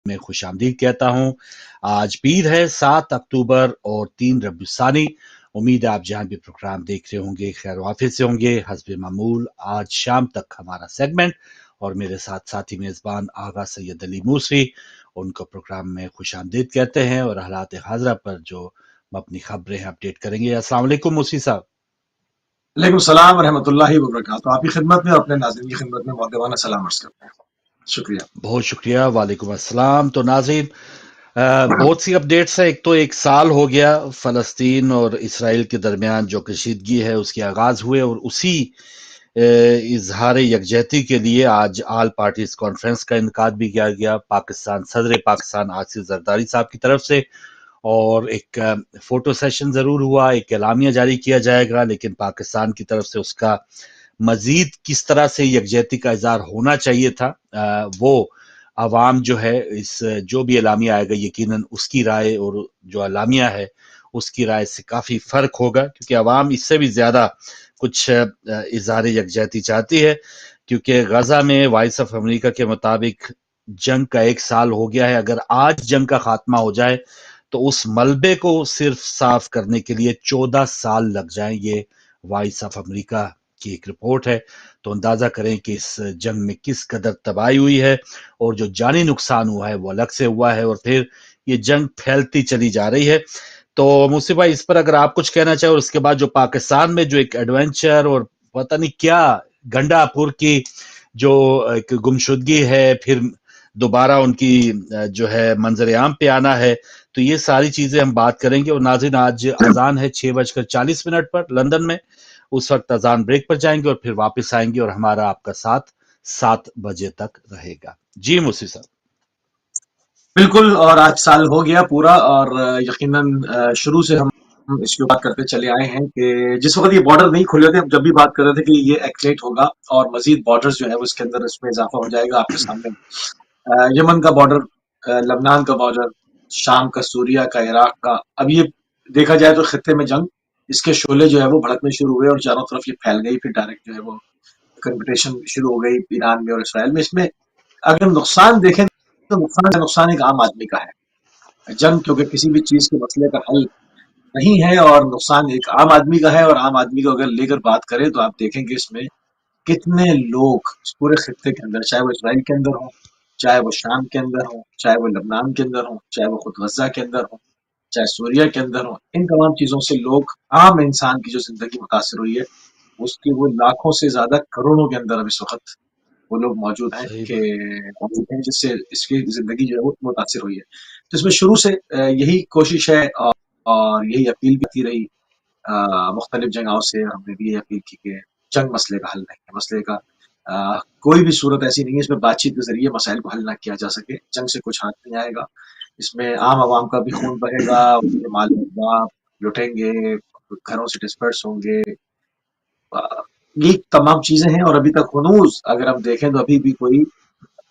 میں خوش آمدید کہتا ہوں۔ آج پیر ہے 7 اکتوبر اور 3 ربیع الثانی۔ امید ہے آپ جہاں بھی پروگرام دیکھ رہے ہوں گے خیر و عافیت سے ہوں گے۔ حسب معمول آج شام تک ہمارا سیگمنٹ اور میرے ساتھ ساتھی میزبان آغا سید علی موسوی، ان کو پروگرام میں خوش آمدید کہتے ہیں اور حالات حاضرہ پر جو اپنی خبریں ہیں اپڈیٹ کریں گے۔ السلام علیکم موسوی صاحب۔ وعلیکم السلام ورحمۃ اللہ وبرکاتہ۔ آپ کی خدمت میں اور اپنے ناظرین کی خدمت میں مؤدبانہ سلام عرض کرتے ہیں۔ شکریہ۔ بہت شکریہ۔ وعلیکم السلام۔ تو ناظرین بہت سی اپڈیٹس ہیں۔ ایک تو 1 سال ہو گیا فلسطین اور اسرائیل کے درمیان جو کشیدگی ہے اس کے آغاز ہوئے، اور اسی اظہار یکجہتی کے لیے آج آل پارٹیز کانفرنس کا انعقاد بھی کیا گیا صدر پاکستان آصف زرداری صاحب کی طرف سے، اور ایک فوٹو سیشن ضرور ہوا، ایک اعلامیہ جاری کیا جائے گا، لیکن پاکستان کی طرف سے اس کا مزید کس طرح سے یکجہتی کا اظہار ہونا چاہیے تھا وہ عوام جو ہے اس جو بھی اعلامیہ آئے گا یقیناً اس کی رائے اور جو اعلامیہ ہے اس کی رائے سے کافی فرق ہوگا، کیونکہ عوام اس سے بھی زیادہ کچھ اظہار یکجہتی چاہتی ہے، کیونکہ غزہ میں وائس آف امریکہ کے مطابق جنگ کا 1 سال ہو گیا ہے۔ اگر آج جنگ کا خاتمہ ہو جائے تو اس ملبے کو صرف صاف کرنے کے لیے 14 سال لگ جائیں۔ یہ وائس آف امریکہ کی ایک رپورٹ ہے، تو اندازہ کریں کہ اس جنگ میں کس قدر تباہی ہوئی ہے، اور جو جانی نقصان ہوا ہے وہ الگ سے ہوا ہے، اور پھر یہ جنگ پھیلتی چلی جا رہی ہے۔ تو موسیٰ بھائی اس پر اگر آپ کچھ کہنا چاہیں، اور اس کے بعد جو پاکستان میں جو ایک ایڈونچر اور پتہ نہیں کیا گنڈا پور کی جو ایک گمشدگی ہے، پھر دوبارہ ان کی جو ہے منظر عام پہ آنا ہے، تو یہ ساری چیزیں ہم بات کریں گے۔ اور ناظرین آج اذان ہے 6:40 پر لندن میں، اس وقت اذان بریک پر جائیں گے اور پھر واپس آئیں گے، اور ہمارا آپ کا ساتھ 7 بجے تک رہے گا۔ جی موسیٰ صاحب۔ بالکل، اور آج سال ہو گیا پورا، اور یقیناً شروع سے ہم اس کی بات کرتے چلے آئے ہیں کہ جس وقت یہ بارڈر نہیں کھلے تھے، ہم جب بھی بات کر رہے تھے کہ یہ ایکٹیویٹ ہوگا اور مزید بارڈرز جو ہے اس کے اندر اس میں اضافہ ہو جائے گا۔ آپ کے سامنے یمن کا بارڈر، لبنان کا بارڈر، شام کا، سوریہ کا، عراق کا، اب یہ دیکھا جائے تو خطے میں جنگ، اس کے شعلے جو ہے وہ بھڑکنے شروع ہوئے اور چاروں طرف یہ پھیل گئی، پھر ڈائریکٹ جو ہے وہ کمپٹیشن شروع ہو گئی ایران میں اور اسرائیل میں۔ اس میں اگر نقصان دیکھیں تو نقصان ایک عام آدمی کا ہے۔ جنگ کیونکہ کسی بھی چیز کے مسئلے کا حل نہیں ہے، اور نقصان ایک عام آدمی کا ہے، اور عام آدمی کو اگر لے کر بات کریں تو آپ دیکھیں گے اس میں کتنے لوگ اس پورے خطے کے اندر، چاہے وہ اسرائیل کے اندر ہوں، چاہے وہ شام کے اندر ہوں، چاہے وہ لبنان کے اندر ہوں، چاہے وہ خود غزہ کے اندر ہوں، چاہے سوریہ کے اندر ہوں، ان تمام چیزوں سے لوگ، عام انسان کی جو زندگی متاثر ہوئی ہے اس کی وہ لاکھوں سے زیادہ کروڑوں کے اندر اب اس وقت وہ لوگ موجود ہیں صحیح کہ بات۔ جس سے اس کی زندگی جو ہے وہ متاثر ہوئی ہے۔ تو اس میں شروع سے یہی کوشش ہے اور یہی اپیل بھی کی رہی مختلف جگہوں سے۔ ہم نے بھی یہ اپیل کی کہ جنگ مسئلے کا حل نہیں ہے، مسئلے کا کوئی بھی صورت ایسی نہیں ہے اس میں بات چیت کے ذریعے مسائل کو حل نہ کیا جا سکے۔ جنگ سے کچھ ہاتھ نہیں آئے گا، اس میں عام عوام کا بھی خون بہے گا، ان کے مال لٹیں گے، گھروں سے ڈسپرس ہوں گے، یہ تمام چیزیں ہیں۔ اور ابھی تک ہنوز اگر ہم دیکھیں تو ابھی بھی کوئی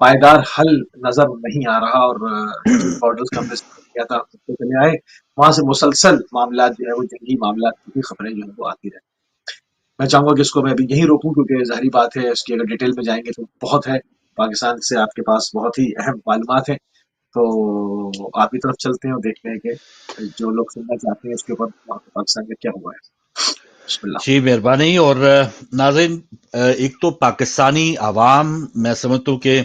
پائیدار حل نظر نہیں آ رہا، اور جن بارڈرز کا ہم نے کیا تھا چلے آئے وہاں سے مسلسل معاملات جو ہے وہ جنگی معاملات کی خبریں جو ہیں وہ آتی رہتی۔ میں چاہوں گا کہ اس کو میں ابھی یہیں روکوں، کیونکہ ظاہری بات ہے اس کی اگر ڈیٹیل میں جائیں گے تو بہت ہے، پاکستان سے آپ کے پاس بہت ہی اہم معلومات ہیں، تو آپ کی طرف چلتے ہیں اور دیکھتے ہیں کہ جو لوگ سننا چاہتے ہیں اس کے اوپر وہاں پہ پاکستان میں کیا ہوا ہے۔ بسم اللہ۔ جی مہربانی۔ اور ناظرین ایک تو پاکستانی عوام میں سمجھتا ہوں کہ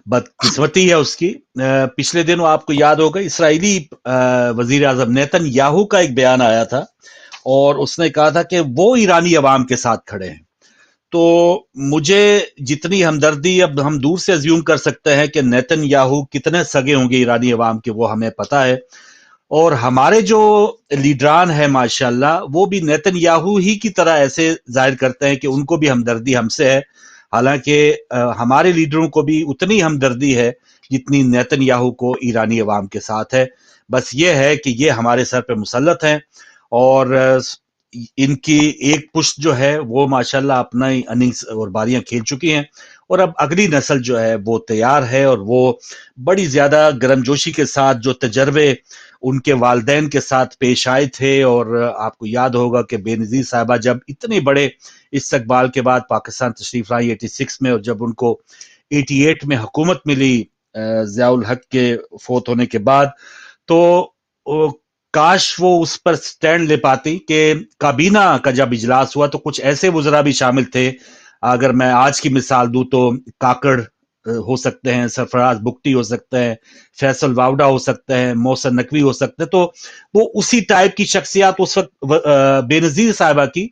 بدقسمتی ہے اس کی۔ پچھلے دنوں آپ کو یاد ہوگا اسرائیلی وزیر اعظم نیتن یاہو کا ایک بیان آیا تھا، اور اس نے کہا تھا کہ وہ ایرانی عوام کے ساتھ کھڑے ہیں۔ تو مجھے جتنی ہمدردی اب ہم دور سے ازیوم کر سکتے ہیں کہ نیتن یاہو کتنے سگے ہوں گے ایرانی عوام کے، وہ ہمیں پتہ ہے، اور ہمارے جو لیڈران ہیں ماشاءاللہ وہ بھی نیتن یاہو ہی کی طرح ایسے ظاہر کرتے ہیں کہ ان کو بھی ہمدردی ہم سے ہے، حالانکہ ہمارے لیڈروں کو بھی اتنی ہمدردی ہے جتنی نیتن یاہو کو ایرانی عوام کے ساتھ ہے۔ بس یہ ہے کہ یہ ہمارے سر پہ مسلط ہیں، اور ان کی ایک پشت جو ہے وہ ماشاءاللہ اپنا اننگز اور باریاں کھیل چکی ہیں، اور اب اگلی نسل جو ہے وہ تیار ہے، اور وہ بڑی زیادہ گرم جوشی کے ساتھ جو تجربے ان کے والدین کے ساتھ پیش آئے تھے، اور آپ کو یاد ہوگا کہ بے نظیر صاحبہ جب اتنے بڑے استقبال کے بعد پاکستان تشریف لائی 86 میں، اور جب ان کو 88 میں حکومت ملی ज़ियाउल हक के फोत होने के बाद, तो काश वो उस पर स्टैंड ले पाती कि काबीना का जब इजलास हुआ तो कुछ ऐसे वुज़रा भी शामिल थे, अगर मैं आज की मिसाल दूं तो काकड़ हो सकते हैं, सरफराज बुगटी हो सकते हैं, फैसल वावडा हो सकते हैं, मोहसिन नकवी हो सकते हैं, तो वो उसी टाइप की शख्सियत उस वक्त बेनजीर साहिबा की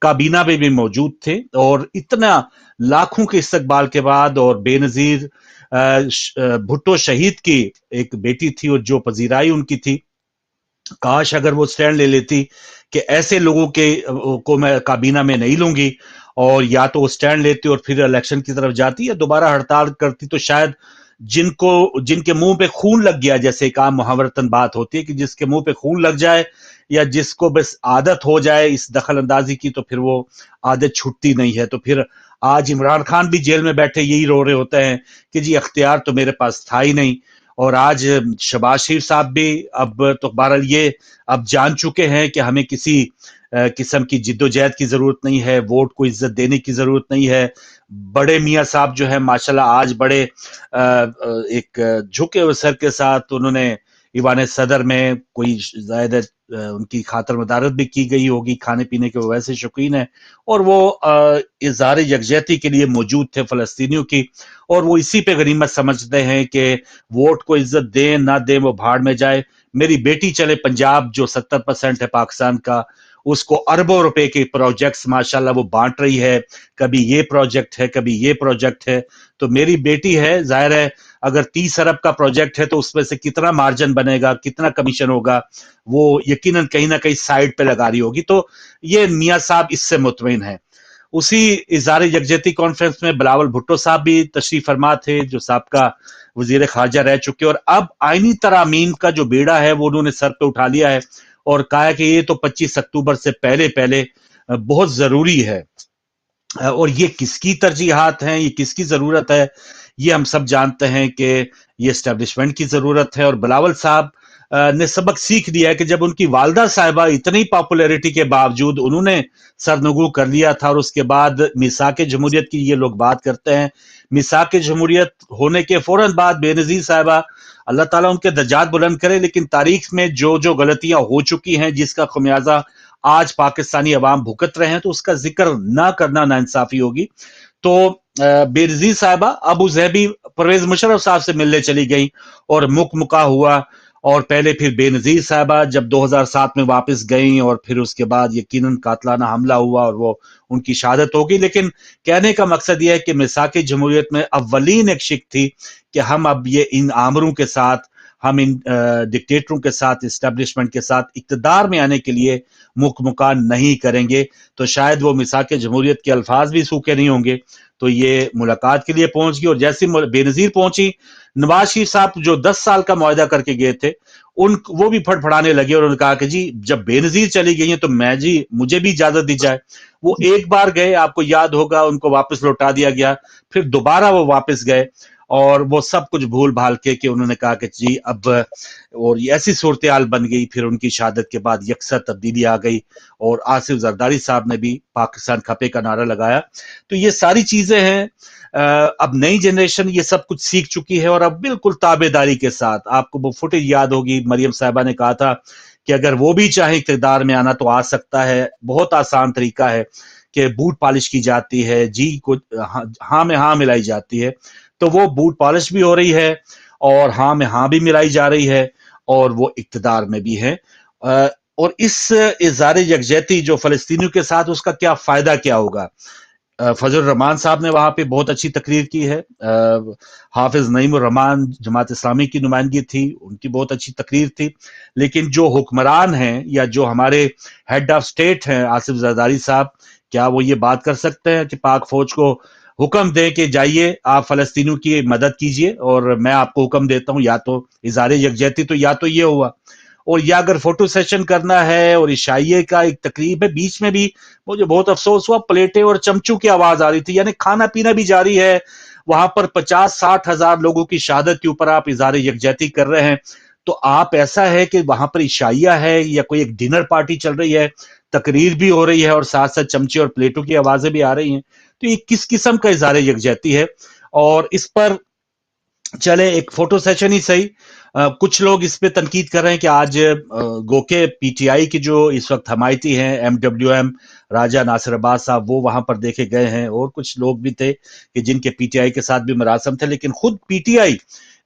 काबीना में भी मौजूद थे। और इतना लाखों के इस्तकबाल के बाद, और बेनजीर भुट्टो शहीद की एक बेटी थी और जो पजीराई उनकी थी, काश अगर वो स्टैंड ले लेती कि ऐसे लोगों के को मैं काबीना में नहीं लूंगी, और या तो वो स्टैंड लेती और फिर इलेक्शन की तरफ जाती या दोबारा हड़ताल करती, तो शायद जिनके मुंह पे खून लग गया, जैसे एक आम मुहावरतन बात होती है कि जिसके मुंह पे खून लग जाए या जिसको बस आदत हो जाए इस दखल अंदाजी की, तो फिर वो आदत छूटती नहीं है। तो फिर आज इमरान खान भी जेल में बैठे यही रो रहे होते हैं कि जी अख्तियार तो मेरे पास था ही नहीं। और आज शहबाज शरीफ साहब भी अब तो बहरहाल ये अब जान चुके हैं कि हमें किसी किस्म की जिद्दोजहद की जरूरत नहीं है, वोट को इज्जत देने की जरूरत नहीं है। बड़े मियाँ साहब जो है माशाल्लाह आज बड़े एक झुके हुए सर के साथ उन्होंने ईवान सदर में कोई जायद उनकी खातर मदारत भी की गई होगी, खाने पीने के वो वैसे शौकीन है, और वो इजहार यकजहती के लिए मौजूद थे फलस्तीनियों की, और वो इसी पे गनीमत समझते हैं कि वोट को इज्जत दें ना दें वो भाड़ में जाए। मेरी बेटी चले पंजाब जो 70% है पाकिस्तान का, उसको अरबों रुपए के प्रोजेक्ट्स माशाल्लाह वो बांट रही है, कभी ये प्रोजेक्ट है कभी ये प्रोजेक्ट है। तो मेरी बेटी है, जाहिर है अगर 30 अरब का प्रोजेक्ट है तो उसमें से कितना मार्जिन बनेगा, कितना कमीशन होगा, वो यकीनन कहीं ना कहीं साइड पे लगा रही होगी। तो ये मियाँ साहब इससे मुतमईन है। उसी इज़हार यकजहती कॉन्फ्रेंस में बिलावल भुट्टो साहब भी तशरीफ फरमा थे, जो साहबका वजीर खारजा रह चुके, और अब आईनी तरामीम का जो बेड़ा है वो उन्होंने सर पे उठा लिया है और कहा है कि ये तो 25 अक्टूबर से पहले पहले बहुत जरूरी है। और ये किसकी तरजीहात हैं, ये किसकी जरूरत है, ये हम सब जानते हैं कि ये एस्टेब्लिशमेंट की जरूरत है। और बिलावल साहब ने सबक सीख दिया है कि जब उनकी वालदा साहिबा इतनी पॉपुलैरिटी के बावजूद उन्होंने सरनगू कर लिया था, और उसके बाद मिसाक जमहूरियत की ये लोग बात करते हैं, मिसाक जमहूरियत होने के फौरन बाद बेनजीर साहिबा, अल्लाह ताला उनके दर्जात बुलंद करे, लेकिन तारीख में जो जो गलतियां हो चुकी हैं जिसका खमियाजा आज पाकिस्तानी अवाम भुगत रहे हैं, तो उसका जिक्र ना करना नाइंसाफी होगी। तो बेनजीर साहिबा अबू जहबी परवेज मुशर्रफ साहब से मिलने चली गई और मुका हुआ, और पहले फिर बेनजीर साहिबा जब 2007 में वापस गई, और फिर उसके बाद यकीनन कातलाना हमला हुआ और वो उनकी शहादत हो गई। लेकिन कहने का मकसद यह है कि मिसाक जमहूरियत में अव्वलीन एक शिक थी कि हम अब ये इन आमरों के साथ, हम इन डिक्टेटरों के साथ, इस्टेब्लिशमेंट के साथ इक्तदार में आने के लिए मुकान नहीं करेंगे। तो शायद वो मिसाक जमहूरियत के अल्फाज भी सूखे नहीं होंगे, तो ये मुलाकात के लिए पहुंच गई। और जैसे बेनजीर पहुंची, नवाज शरीफ साहब जो 10 साल का मुआहदा करके गए थे, वो भी फड़फड़ाने लगे और उन्होंने कहा कि जी जब बेनजीर चली गई है तो मैं जी मुझे भी इजाजत दी जाए। वो एक बार गए, आपको याद होगा, उनको वापस लौटा दिया गया, फिर दोबारा वो वापस गए और वो सब कुछ भूल भाल के उन्होंने कहा कि जी अब, और ये ऐसी सूरत हाल बन गई। फिर उनकी शहादत के बाद यकसर तब्दीली आ गई और आसिफ जरदारी साहब ने भी पाकिस्तान खपे का नारा लगाया। तो ये सारी चीजें हैं। अब नई जनरेशन ये सब कुछ सीख चुकी है और अब बिल्कुल ताबेदारी के साथ, आपको वो फुटेज याद होगी, मरियम साहिबा ने कहा था कि अगर वो भी चाहे इक़्तिदार में आना तो आ सकता है, बहुत आसान तरीका है कि बूट पॉलिश की जाती है, जी को हाँ में हाँ मिलाई जाती है। तो वो बूट पॉलिश भी हो रही है और हाँ में हाँ भी मिलाई जा रही है और वो इक़्तिदार में भी है। और इस इज़हार यकजहती जो फलस्तीनियों के साथ, उसका क्या फायदा क्या होगा। फजल रहमान साहब ने वहां पे बहुत अच्छी तकरीर की है। हाफिज नईम रहमान जमात इस्लामी की नुमाइंदगी थी, उनकी बहुत अच्छी तकरीर थी। लेकिन जो हुक्मरान हैं या जो हमारे हेड ऑफ स्टेट हैं आसिफ जरदारी साहब, क्या वो ये बात कर सकते हैं कि पाक फौज को हुक्म दें कि जाइए आप फलस्तीनियों की मदद कीजिए और मैं आपको हुक्म देता हूं, या तो इज़हार यकजहती, तो या तो ये हुआ, और या अगर फोटो सेशन करना है और इशाइये का एक तकरीब है, बीच में भी मुझे बहुत अफसोस हुआ, प्लेटें और चमचों की आवाज आ रही थी, यानी खाना पीना भी जारी है वहां पर। 50-60 हजार लोगों की शहादत के ऊपर आप इज़हार यकजहती कर रहे हैं, तो आप ऐसा है कि वहां पर इशाइया है या कोई एक डिनर पार्टी चल रही है, तकरीर भी हो रही है और साथ साथ चमचे और प्लेटों की आवाजें भी आ रही हैं। तो ये किस किस्म का इज़हार यकजहती है। और इस पर चले एक फोटो सेशन ही सही। कुछ लोग इस पे तनकीद कर रहे हैं कि आज गोके पीटीआई की जो इस वक्त हमायती हैं एमडब्ल्यूएम राजा नासिर अब्बास साहब वो वहां पर देखे गए हैं, और कुछ लोग भी थे कि जिनके पीटीआई के साथ भी मरासम थे, लेकिन खुद पीटीआई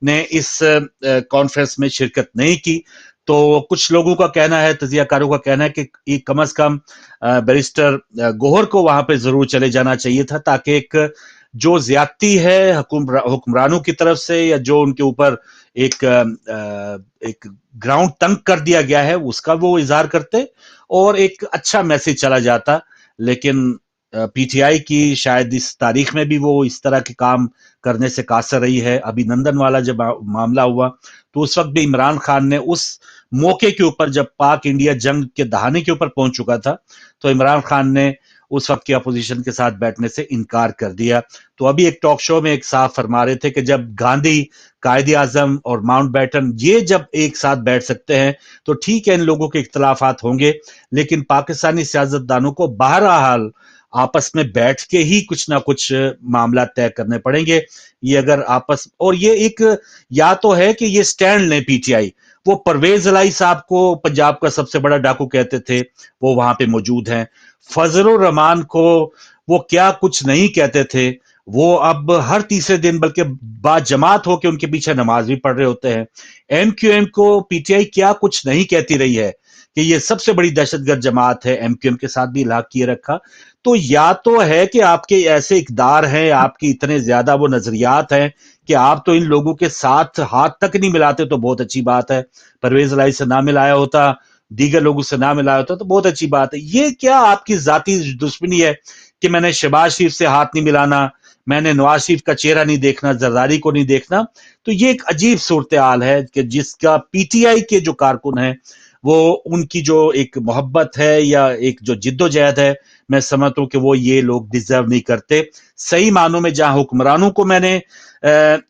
ने इस कॉन्फ्रेंस में शिरकत नहीं की। तो कुछ लोगों का कहना है, तजियाकारों का कहना है कि कम अज कम बैरिस्टर गोहर को वहां पे जरूर चले जाना चाहिए था, ताकि एक जो ज्यादती है हुक्मरानों की तरफ से या जो उनके ऊपर एक ग्राउंड तंग कर दिया गया है उसका वो इजहार करते और एक अच्छा मैसेज चला जाता। लेकिन पीटीआई की शायद इस तारीख में भी वो इस तरह के काम करने से कासर रही है। अभिनंदन वाला जब मामला हुआ तो उस वक्त भी इमरान खान ने उस मौके के ऊपर, जब पाक इंडिया जंग के दहाने के ऊपर पहुंच चुका था, तो इमरान खान ने उस वक्त की अपोजिशन के साथ बैठने से इनकार कर दिया। तो अभी एक टॉक शो में एक साहब फरमा रहे थे कि जब गांधी, कायदे आजम और माउंट बैटन ये जब एक साथ बैठ सकते हैं तो ठीक है, इन लोगों के इख्तलाफात होंगे, लेकिन पाकिस्तानी सियासतदानों को बहरहाल आपस में बैठ के ही कुछ ना कुछ मामला तय करने पड़ेंगे। ये अगर आपस, और ये एक या तो है कि ये स्टैंड लें पीटीआई, वो परवेज इलाही साहब को पंजाब का सबसे बड़ा डाकू कहते थे, वो वहां पे मौजूद हैं। फजलुर रहमान को वो क्या कुछ नहीं कहते थे, वो अब हर तीसरे दिन बल्कि बाजमात होकर उनके पीछे नमाज भी पढ़ रहे होते हैं। एमक्यूएम को पीटीआई क्या कुछ नहीं कहती रही है कि ये सबसे बड़ी दहशतगर्द जमात है, एमक्यूएम के साथ भी इलाक किए रखा। तो या तो है कि आपके ऐसे इकदार हैं, आपके इतने ज्यादा वो नजरियात हैं कि आप तो इन लोगों के साथ हाथ तक नहीं मिलाते, तो बहुत अच्छी बात है। परवेज इलाही से ना मिलाया होता, दीगर लोगों से ना मिलाया होता तो बहुत अच्छी बात है। ये क्या आपकी जाती दुश्मनी है कि मैंने शहबाज शरीफ से हाथ नहीं मिलाना, मैंने नवाज शरीफ का चेहरा नहीं देखना, जरदारी को नहीं देखना? तो ये एक अजीब सूरत हाल है कि जिसका पीटीआई के जो कारकुन है वो, उनकी जो एक मोहब्बत है या एक जो जिद्दोजहद है, मैं समझता हूं कि वो ये लोग डिजर्व नहीं करते। सही मानों में जहां हुक्मरानों को मैंने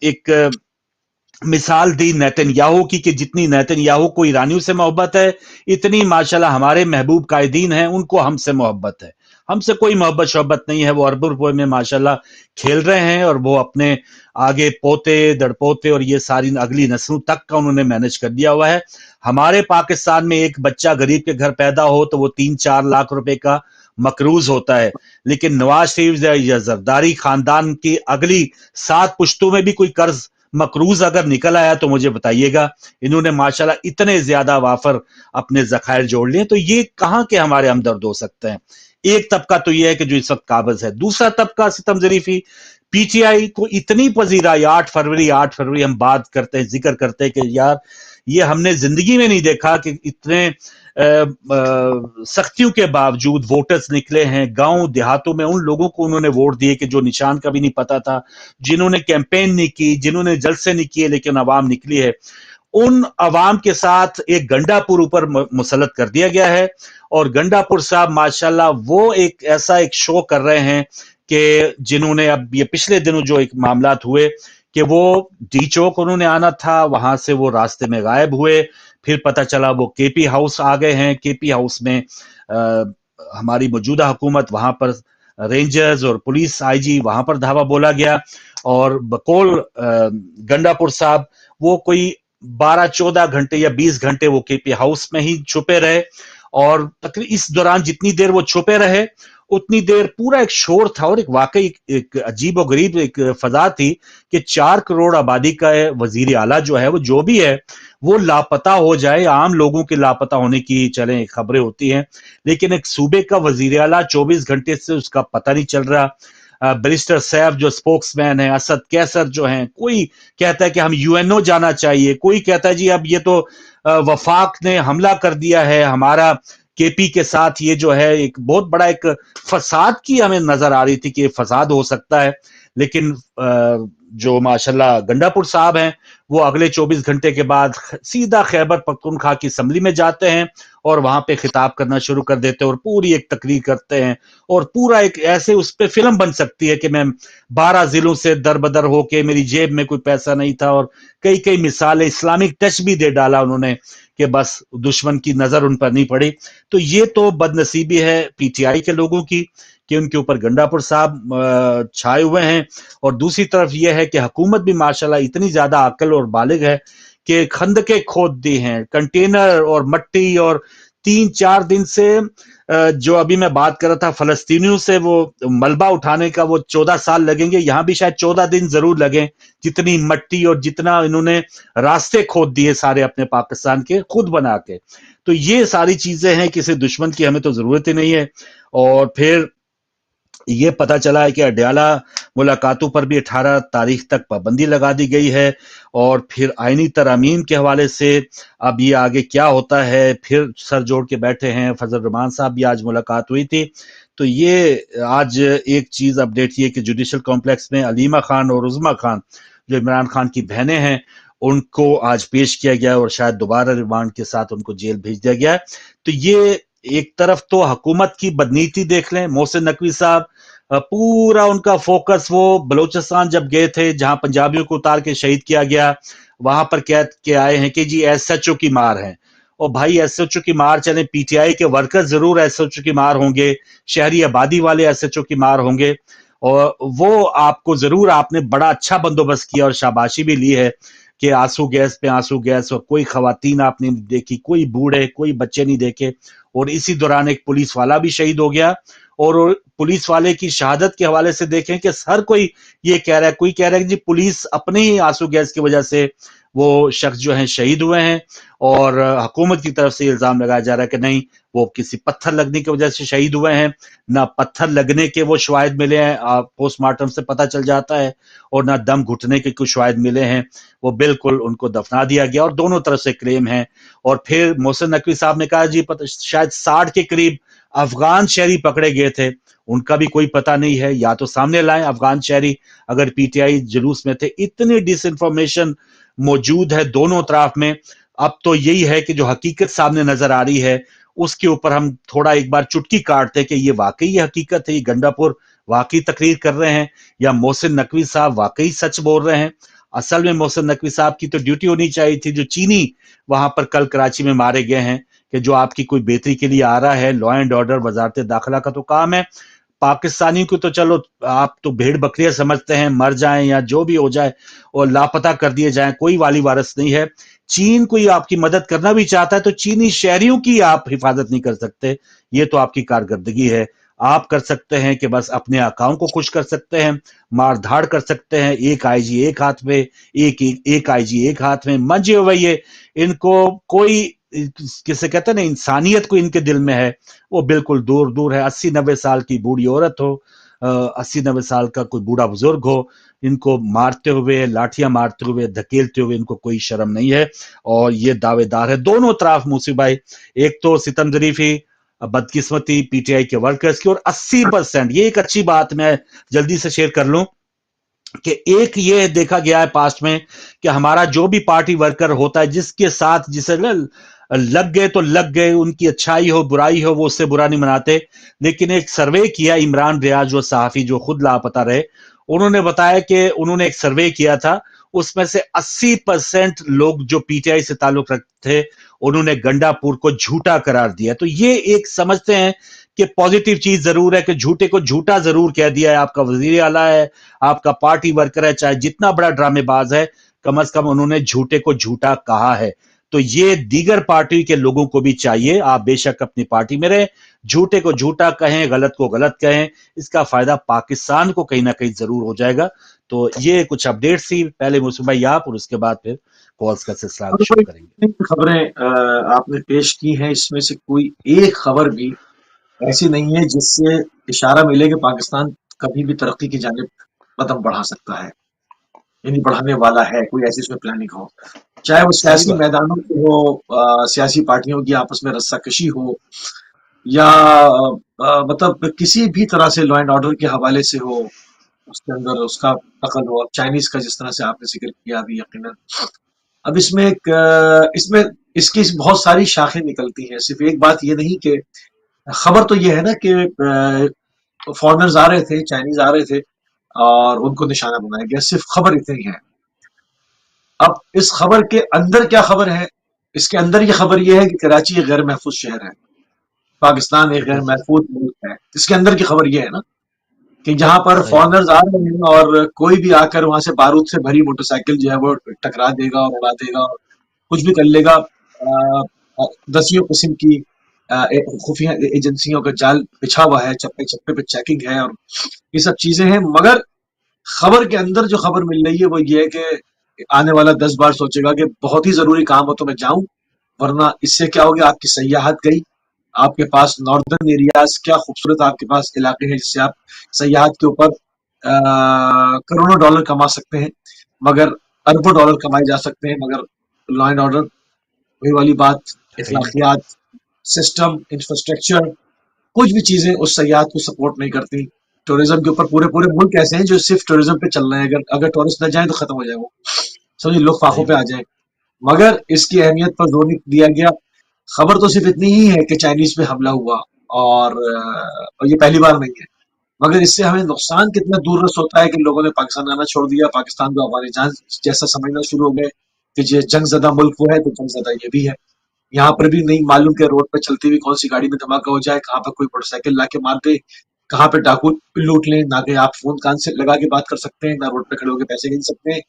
एक मिसाल दी नेतन्याहू की कि जितनी नेतन्याहू को ईरानियों से मोहब्बत है, इतनी माशाल्लाह हमारे महबूब कायदीन हैं उनको हमसे मोहब्बत है। हमसे कोई मोहब्बत शोहब्बत नहीं है। वो अरब रुपए में माशाल्लाह खेल रहे हैं और वो अपने आगे पोते दड़पोते और ये सारी अगली नस्लों तक का उन्होंने मैनेज कर दिया हुआ है। हमारे पाकिस्तान में एक बच्चा गरीब के घर पैदा हो तो वो 3-4 लाख रुपए का मकरूज होता है, लेकिन नवाज शरीफ या जरदारी खानदान की अगली 7 पुश्तों में भी कोई कर्ज मकरूज अगर निकल आया तो मुझे बताइएगा। इन्होंने माशाल्लाह इतने ज्यादा वाफर अपने जखायर जोड़ लिए, तो ये कहां के हमारे हमदर्द हो सकते हैं? एक तबका तो यह है कि जो इस वक्त काबिज है, दूसरा तबका सितम जरीफी पीटीआई को इतनी पजीराई। 8 फरवरी हम बात करते हैं, जिक्र करते हैं कि यार ये हमने जिंदगी में नहीं देखा कि इतने सख्तियों के बावजूद वोटर्स निकले हैं गांव देहातों में। उन लोगों को उन्होंने वोट दिए कि जो निशान का भी नहीं पता था, जिन्होंने कैंपेन नहीं की, जिन्होंने जलसे नहीं किए, लेकिन अवाम निकली है। उन अवाम के साथ एक गंडापुर ऊपर मुसलत कर दिया गया है, और गंडापुर साहब माशाल्लाह वो एक ऐसा एक शो कर रहे हैं कि जिन्होंने अब ये पिछले दिनों जो एक मामला हुए कि वो डी चौक उन्होंने आना था, वहां से वो रास्ते में गायब हुए, फिर पता चला वो केपी हाउस आ गए हैं। केपी हाउस में हमारी मौजूदा हुकूमत, वहां पर रेंजर्स और पुलिस आईजी, वहां पर धावा बोला गया, और बकौल गंडापुर साहब वो कोई 12-14 घंटे या 20 घंटे वो केपी हाउस में ही छुपे रहे। और तकरीबन इस दौरान जितनी देर वो छुपे रहे उतनी देर पूरा एक शोर था, और एक वाकई एक अजीब और गरीब एक फजा थी कि 4 करोड़ आबादी का वजीर आला जो है, वो जो भी है, वो लापता हो जाए। आम लोगों के लापता होने की चलें खबरें होती हैं, लेकिन एक सूबे का वजीर आला 24 घंटे से उसका पता नहीं चल रहा। बैरिस्टर सैफ जो स्पोक्समैन है, असद कैसर जो हैं, कोई कहता है कि हम यूएनओ जाना चाहिए, कोई कहता है जी अब ये तो वफाक ने हमला कर दिया है हमारा केपी के साथ। ये जो है एक बहुत बड़ा एक फसाद की हमें नजर आ रही थी कि फसाद हो सकता है। लेकिन जो माशाल्लाह गंडापुर साहब हैं, वो अगले 24 घंटे के बाद सीधा खैबर पख्तूनख्वा की असम्बली में जाते हैं और वहां पे खिताब करना शुरू कर देते हैं और पूरी एक तकरीर करते हैं, और पूरा एक ऐसे उस पर फिल्म बन सकती है कि मैं 12 जिलों से दरबदर होके, मेरी जेब में कोई पैसा नहीं था, और कई कई मिसालें, इस्लामिक टच भी दे डाला उन्होंने कि बस दुश्मन की नजर उन पर नहीं पड़ी। तो ये तो बदनसीबी है पीटीआई के लोगों की कि उनके ऊपर गंडापुर साहब छाए हुए हैं, और दूसरी तरफ यह है कि हुकूमत भी माशाल्लाह इतनी ज्यादा अक्ल और बालिग है कि खंदके खोद दी हैं, कंटेनर और मट्टी, और 3-4 दिन से जो अभी मैं बात कर रहा था फलस्तीनियों से, वो मलबा उठाने का वो 14 साल लगेंगे, यहां भी शायद 14 दिन जरूर लगे, जितनी मट्टी और जितना इन्होंने रास्ते खोद दिए सारे अपने पाकिस्तान के खुद बना के। तो ये सारी चीजें हैं, किसी दुश्मन की हमें तो जरूरत ही नहीं है। और फिर ये पता चला है कि अडयाला मुलाकातों पर भी 18 तारीख तक पाबंदी लगा दी गई है। और फिर आईनी तरमीम के हवाले से अब ये आगे क्या होता है, फिर सर जोड़ के बैठे हैं। फजल रहमान साहब भी आज मुलाकात हुई थी। तो ये आज एक चीज अपडेट ये कि जुडिशल कॉम्प्लेक्स में अलीमा खान और उज़मा खान, जो इमरान खान की बहनें हैं, उनको आज पेश किया गया और शायद दोबारा रिमांड के साथ उनको जेल भेज दिया गया। तो ये एक तरफ तो हुकूमत की बदनीति देख लें, मोहसिन नकवी साहब पूरा उनका फोकस वो बलूचिस्तान जब गए थे, जहां पंजाबियों को उतार के शहीद किया गया, वहां पर कह के आए हैं कि जी एसएचओ की मार है। और भाई एसएचओ की मार चले, पीटीआई के वर्कर जरूर एसएचओ की मार होंगे, शहरी आबादी वाले एसएचओ की मार होंगे, और वो आपको जरूर, आपने बड़ा अच्छा बंदोबस्त किया और शाबाशी भी ली है कि आंसू गैस पे आंसू गैस, और कोई खवातीन आपने नहीं देखी, कोई बूढ़े कोई बच्चे नहीं देखे। और इसी दौरान एक पुलिस वाला भी शहीद हो गया। और पुलिस वाले की शहादत के हवाले से देखें कि हर कोई ये कह रहा है, कोई कह रहा है कि जी पुलिस अपने ही आंसू गैस की वजह से वो शख्स जो है शहीद हुए हैं, और हुकूमत की तरफ से इल्जाम लगाया जा रहा है कि नहीं, वो किसी पत्थर लगने की वजह से शहीद हुए हैं। ना पत्थर लगने के वो शवाहिद मिले हैं, पोस्टमार्टम से पता चल जाता है, और ना दम घुटने के कुछ शवाहिद मिले हैं। वो बिल्कुल उनको दफना दिया गया, और दोनों तरफ से क्लेम है। और फिर मोहसिन नकवी साहब ने कहा जी शायद 60 के करीब अफगान शहरी पकड़े गए थे, उनका भी कोई पता नहीं है, या तो सामने लाएं अफगान शहरी अगर पीटीआई जुलूस में थे। इतनी डिसइंफॉर्मेशन मौजूद है दोनों तरफ में। अब तो यही है कि जो हकीकत सामने नजर आ रही है, उसके ऊपर हम थोड़ा एक बार चुटकी काटते कि ये वाकई ये हकीकत है, ये गंडापुर वाकई तकरीर कर रहे हैं, या मोहसिन नकवी साहब वाकई सच बोल रहे हैं। असल में मोहसिन नकवी साहब की तो ड्यूटी होनी चाहिए थी, जो चीनी वहां पर कल कराची में मारे गए हैं, कि जो आपकी कोई बेहतरी के लिए आ रहा है, लॉ एंड ऑर्डर वजारत दाखिला का तो काम है। पाकिस्तानी को तो चलो आप तो भेड़ बकरियां समझते हैं, मर जाएं या जो भी हो जाए और लापता कर दिए जाएं, कोई वाली वारस नहीं है। चीन कोई आपकी मदद करना भी चाहता है तो चीनी शहरियों की आप हिफाजत नहीं कर सकते, ये तो आपकी कारकर्दगी है। आप कर सकते हैं कि बस अपने आकाओं को खुश कर सकते हैं, मार धाड़ कर सकते हैं, एक आईजी एक हाथ में, एक आईजी एक हाथ में, मंजे हुए। इनको कोई, किसे कहते हैं ना, इंसानियत को इनके दिल में है, वो बिल्कुल दूर दूर है। 80-90 साल की बूढ़ी औरत हो, 80-90 साल का कोई बूढ़ा बुजुर्ग हो, इनको मारते हुए, लाठियां मारते हुए, धकेलते हुए इनको कोई शर्म नहीं है। और ये दावेदार है दोनों तरफ मूसी भाई, एक तो सितम जरीफी, बदकिस्मती पीटीआई के वर्कर्स की, और 80%, ये एक अच्छी बात मैं जल्दी से शेयर कर लूं कि एक ये देखा गया है पास्ट में कि हमारा जो भी पार्टी वर्कर होता है, जिसके साथ जिसे लग गए तो लग गए, उनकी अच्छाई हो बुराई हो वो उससे बुरा नहीं मनाते। लेकिन एक सर्वे किया इमरान रियाज, वो सहाफी जो खुद लापता रहे, उन्होंने बताया कि उन्होंने एक सर्वे किया था, उसमें से 80% लोग जो पीटीआई से ताल्लुक रखते थे, उन्होंने गंडापुर को झूठा करार दिया। तो ये एक समझते हैं कि पॉजिटिव चीज जरूर है कि झूठे को झूठा जरूर कह दिया है। आपका वजीर आला है, आपका पार्टी वर्कर है, चाहे जितना बड़ा ड्रामेबाज है, कम से कम उन्होंने झूठे को झूठा कहा है। तो ये दीगर पार्टी के लोगों को भी चाहिए, आप बेशक अपनी पार्टी में रहे, झूठे को झूठा कहें, गलत को गलत कहें, इसका फायदा पाकिस्तान को कहीं ना कहीं जरूर हो जाएगा। तो ये कुछ अपडेट थी, पहले मौसम भाई आप, और उसके बाद फिर कॉल्स का सिलसिला आगे शुरू करेंगे। खबरें आपने पेश की हैं, इसमें से कोई एक खबर भी ऐसी नहीं है जिससे इशारा मिले कि पाकिस्तान कभी भी तरक्की की जानिब कदम बढ़ा सकता है, यानी बढ़ाने वाला है, कोई ऐसी उसमें प्लानिंग हो, चाहे वो सही सियासी बात। मैदानों की हो, सियासी पार्टियों की आपस में रस्साकशी हो, या मतलब किसी भी तरह से लॉ एंड ऑर्डर के हवाले से हो, उसके अंदर उसका दखल हो। अब चाइनीज का जिस तरह से आपने जिक्र किया अभी, यकीनन अब इसमें इसकी बहुत सारी शाखें निकलती हैं। सिर्फ एक बात ये नहीं कि खबर तो ये है ना कि फॉरेनर्स आ रहे थे, चाइनीज आ रहे थे और उनको निशाना बनाया गया, सिर्फ खबर इतनी है। अब इस खबर के अंदर क्या खबर है, इसके अंदर ये खबर ये है कि कराची एक गैर महफूज शहर है, پاکستان ایک غیر بالکل محفوظ ملک ہے. اس کے اندر کی خبر یہ ہے نا کہ جہاں پر صحیح بات. فارنرز آ رہے ہیں اور کوئی بھی آ کر وہاں سے بارود سے بھری موٹر سائیکل جو ہے وہ ٹکرا دے گا اور اڑا دے گا اور کچھ بھی کر لے گا. دسیوں قسم کی خفیہ ایجنسیوں کا جال بچھا ہوا ہے, چپے چپے پہ چیکنگ ہے اور یہ سب چیزیں ہیں. مگر خبر کے اندر جو خبر مل رہی ہے وہ یہ ہے کہ آنے والا 10 بار سوچے گا کہ بہت ہی ضروری کام ہو تو میں جاؤں, ورنہ اس سے کیا ہو گیا, آپ کی سیاحت گئی. آپ کے پاس ناردرن ایریاز, کیا خوبصورت آپ کے پاس علاقے ہیں جس سے آپ سیاحت کے اوپر کروڑوں ڈالر کما سکتے ہیں, مگر اربوں ڈالر کمائے جا سکتے ہیں, مگر لا اینڈ آرڈر وہی والی بات, ہے نا. اخلاقیات, سسٹم, انفراسٹرکچر, کچھ بھی چیزیں اس سیاحت کو سپورٹ نہیں کرتی. ٹورزم کے اوپر پورے پورے ملک ایسے ہیں جو صرف ٹورزم پہ چل رہے ہیں, اگر ٹورسٹ نہ جائیں تو ختم ہو جائے وہ, سمجھے, لوگ فاقوں صحیح پہ آ بات. جائیں. مگر اس کی اہمیت پر زور نہیں دیا گیا. خبر تو صرف اتنی ہی ہے کہ چائنیز پہ حملہ ہوا اور یہ پہلی بار نہیں ہے, مگر اس سے ہمیں نقصان کتنا دور رس ہوتا ہے کہ لوگوں نے پاکستان آنا چھوڑ دیا, پاکستان کو ہماری جان جیسا سمجھنا شروع ہو گئے کہ یہ جنگ زدہ ملک وہ ہے تو جنگ زدہ یہ بھی ہے. یہاں پر بھی نہیں معلوم کہ روڈ پہ چلتی ہوئی کون سی گاڑی میں دھماکہ ہو جائے, کہاں پر کوئی موٹر سائیکل لا کے مار دے, کہاں پہ ڈاکو لوٹ لیں, نہ کہ آپ فون کان سے لگا کے بات کر سکتے ہیں, نہ روڈ پہ کھڑے ہو کے پیسے گن سکتے ہیں.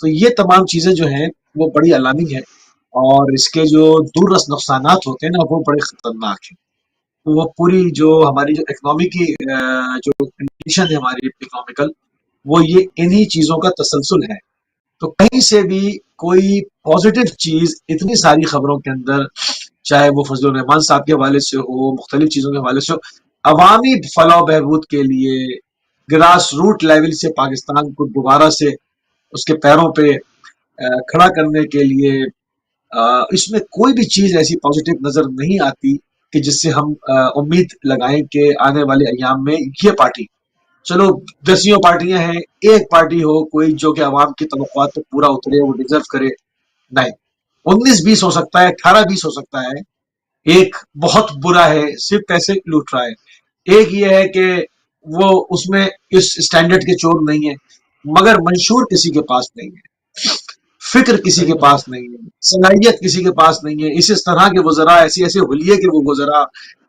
تو یہ تمام چیزیں جو ہیں وہ بڑی علامتی ہیں, اور اس کے جو دور رس نقصانات ہوتے ہیں نا وہ بڑے خطرناک ہیں. وہ پوری جو ہماری جو اکنامی کی جو کنڈیشن ہے ہماری اکنامیکل, وہ یہ انہی چیزوں کا تسلسل ہے. تو کہیں سے بھی کوئی پازیٹو چیز اتنی ساری خبروں کے اندر, چاہے وہ فضل الرحمان صاحب کے حوالے سے ہو, مختلف چیزوں کے حوالے سے ہو, عوامی فلاح و بہبود کے لیے گراس روٹ لیول سے پاکستان کو دوبارہ سے اس کے پیروں پہ کھڑا کرنے کے لیے, اس میں کوئی بھی چیز ایسی پازیٹو نظر نہیں آتی کہ جس سے ہم امید لگائیں کہ آنے والے ایام میں یہ پارٹی, چلو دسیوں پارٹیاں ہیں, ایک پارٹی ہو کوئی جو کہ عوام کی توقعات کو پورا اترے, وہ ڈیزرو کرے. نہیں, 19-20 ہو سکتا ہے, 18-20 ہو سکتا ہے, ایک بہت برا ہے صرف پیسے لوٹ رہا ہے, ایک یہ ہے کہ وہ اس میں اس اسٹینڈرڈ کے چور نہیں ہے, مگر منشور کسی کے پاس نہیں ہے, فکر کسی صحیح کے بات. پاس نہیں ہے, صلاحیت کسی کے پاس نہیں ہے. اس طرح کے وزراء, ایسے ایسے حلیے کے وہ وزراء,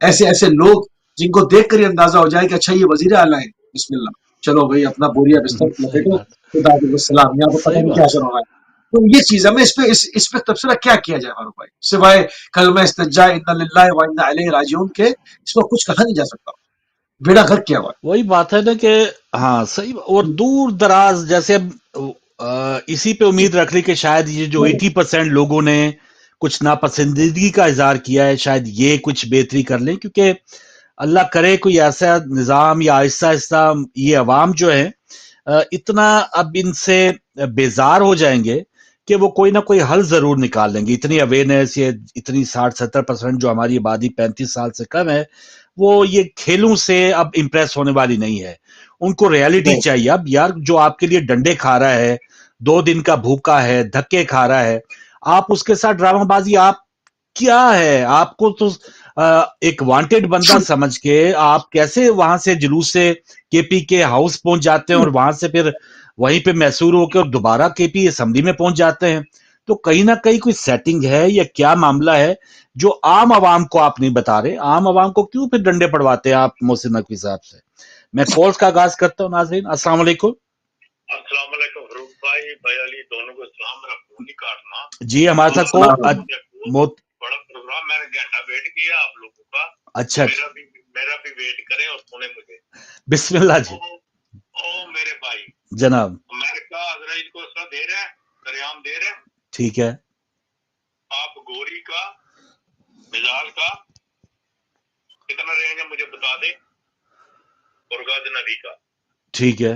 ایسے ایسے لوگ جن کو دیکھ کر یہ اندازہ ہو جائے کہ اچھا یہ وزیر اعلیٰ ہے, بسم اللہ, چلو بھائی اپنا بوریا بستر صحیح لپیٹو, بات. خدا حافظ السلام, یہاں پہ پتہ صحیح نہیں کیا بات. اثر ہو رہا ہے. تو یہ چیز ہمیں اس پہ تبصرہ کیا کیا جائے فاروق بھائی, سوائے کلمہ استنجا انا للہ و انا الیہ راجعون کے, اس کو کچھ کہا نہیں جا سکتا. بیڑا گھر کیا ہوا ہے. وہی بات ہے نا کہ ہاں صحیح. اور دور دراز جیسے اب اسی پہ امید رکھ لی کہ شاید یہ جو 80% لوگوں نے کچھ ناپسندیدگی کا اظہار کیا ہے, شاید یہ کچھ بہتری کر لیں, کیونکہ اللہ کرے کوئی ایسا نظام یا آہستہ آہستہ یہ عوام جو ہے اتنا اب ان سے بیزار ہو جائیں گے کہ وہ کوئی نہ کوئی حل ضرور نکال لیں گے. اتنی اویئرنیس, یہ اتنی 60-70% جو ہماری آبادی 35 سال سے کم ہے, وہ یہ کھیلوں سے اب امپریس ہونے والی نہیں ہے. ان کو ریالٹی نہیں, چاہیے. اب یار جو آپ کے لیے ڈنڈے کھا رہا ہے, 2 دن کا بھوکا ہے, دھکے کھا رہا ہے, آپ اس کے ساتھ ڈرامہ بازی, آپ کیا ہے, آپ کو تو ایک وانٹیڈ بندہ سمجھ کے آپ کیسے وہاں سے جلوس سے کے پی کے ہاؤس پہنچ جاتے ہیں, اور وہاں سے پھر وہیں پہ محصور ہو کے اور دوبارہ کے پی اسمبلی میں پہنچ جاتے ہیں. تو کہیں نہ کہیں کوئی سیٹنگ ہے یا کیا معاملہ ہے جو عام عوام کو آپ نہیں بتا رہے. عام عوام کو کیوں پھر ڈنڈے پڑواتے ہیں آپ محسن نقوی صاحب سے. میں کالز کا آغاز کرتا ہوں. ناظرین السلام علیکم. السلام علیکم فروخ بھائی, بھائی علی, دونوں کو سلام. میرا فون نہیں کاٹنا. جی ہمارے ساتھ کو بڑا پروگرام, میں نے گھنٹہ ویٹ کیا آپ لوگوں کا. اچھا میرا بھی ویٹ کریں اور سنیں مجھے. بسم اللہ جی. او میرے بھائی جناب, امریکہ اسرائیل کو اسلحہ دے رہا ہے, سریعام دے رہا ہے. ٹھیک ہے. آپ گوری کا مزاج کا کتنا رینج ہے مجھے بتا دیں, اور غازی نبی کا. ٹھیک ہے.